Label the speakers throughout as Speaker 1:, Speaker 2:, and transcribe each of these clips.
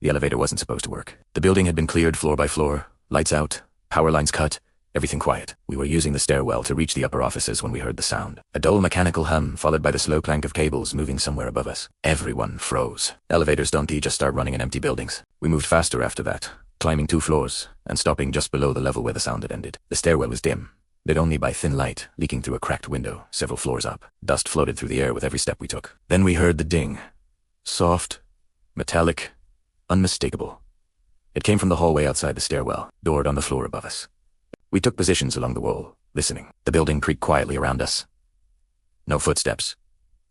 Speaker 1: The elevator wasn't supposed to work. The building had been cleared floor by floor, lights out, power lines cut, everything quiet. We were using the stairwell to reach the upper offices when we heard the sound. A dull mechanical hum followed by the slow clank of cables moving somewhere above us. Everyone froze. Elevators don't just start running in empty buildings. We moved faster after that, climbing 2 floors and stopping just below the level where the sound had ended. The stairwell was dim, lit only by thin light leaking through a cracked window several floors up. Dust floated through the air with every step we took. Then we heard the ding. Soft, metallic, unmistakable. It came from the hallway outside the stairwell, doored on the floor above us. We took positions along the wall, listening. The building creaked quietly around us. No footsteps.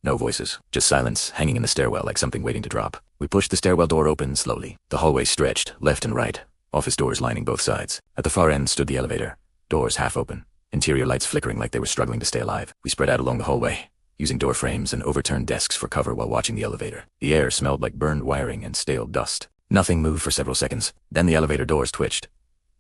Speaker 1: No voices. Just silence hanging in the stairwell like something waiting to drop. We pushed the stairwell door open slowly. The hallway stretched, left and right. Office doors lining both sides. At the far end stood the elevator. Doors half open. Interior lights flickering like they were struggling to stay alive. We spread out along the hallway, using door frames and overturned desks for cover while watching the elevator. The air smelled like burned wiring and stale dust. Nothing moved for several seconds. Then the elevator doors twitched.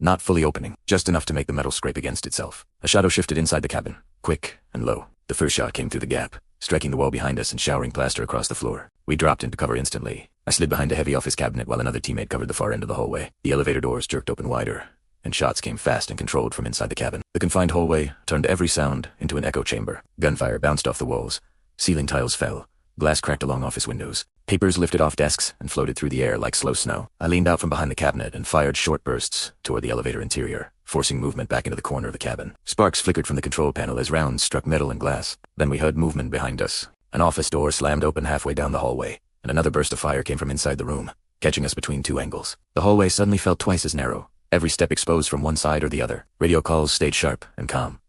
Speaker 1: Not fully opening, just enough to make the metal scrape against itself. A shadow shifted inside the cabin, quick and low. The first shot came through the gap, striking the wall behind us and showering plaster across the floor. We dropped into cover instantly. I slid behind a heavy office cabinet while another teammate covered the far end of the hallway. The elevator doors jerked open wider, and shots came fast and controlled from inside the cabin. The confined hallway turned every sound into an echo chamber. Gunfire bounced off the walls. Ceiling tiles fell. Glass cracked along office windows. Papers lifted off desks and floated through the air like slow snow. I leaned out from behind the cabinet and fired short bursts toward the elevator interior, forcing movement back into the corner of the cabin. Sparks flickered from the control panel as rounds struck metal and glass. Then we heard movement behind us. An office door slammed open halfway down the hallway, and another burst of fire came from inside the room, catching us between 2 angles. The hallway suddenly felt twice as narrow, every step exposed from one side or the other. Radio calls stayed sharp and calm.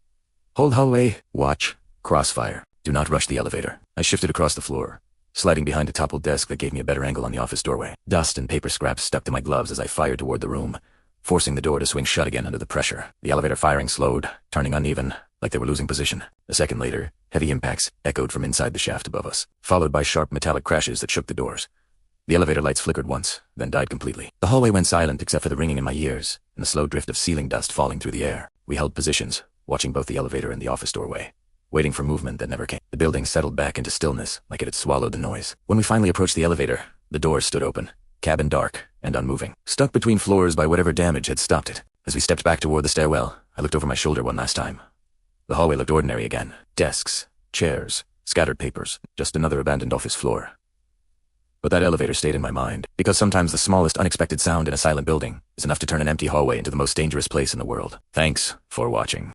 Speaker 1: Hold hallway. Watch. Crossfire. Do not rush the elevator. I shifted across the floor, sliding behind a toppled desk that gave me a better angle on the office doorway. Dust and paper scraps stuck to my gloves as I fired toward the room, forcing the door to swing shut again under the pressure. The elevator firing slowed, turning uneven, like they were losing position. A second later, heavy impacts echoed from inside the shaft above us, followed by sharp metallic crashes that shook the doors. The elevator lights flickered once, then died completely. The hallway went silent except for the ringing in my ears and the slow drift of ceiling dust falling through the air. We held positions, watching both the elevator and the office doorway, waiting for movement that never came. The building settled back into stillness, like it had swallowed the noise. When we finally approached the elevator, the doors stood open, cabin dark and unmoving, stuck between floors by whatever damage had stopped it. As we stepped back toward the stairwell, I looked over my shoulder one last time. The hallway looked ordinary again. Desks, chairs, scattered papers, just another abandoned office floor. But that elevator stayed in my mind, because sometimes the smallest unexpected sound in a silent building is enough to turn an empty hallway into the most dangerous place in the world. Thanks for watching.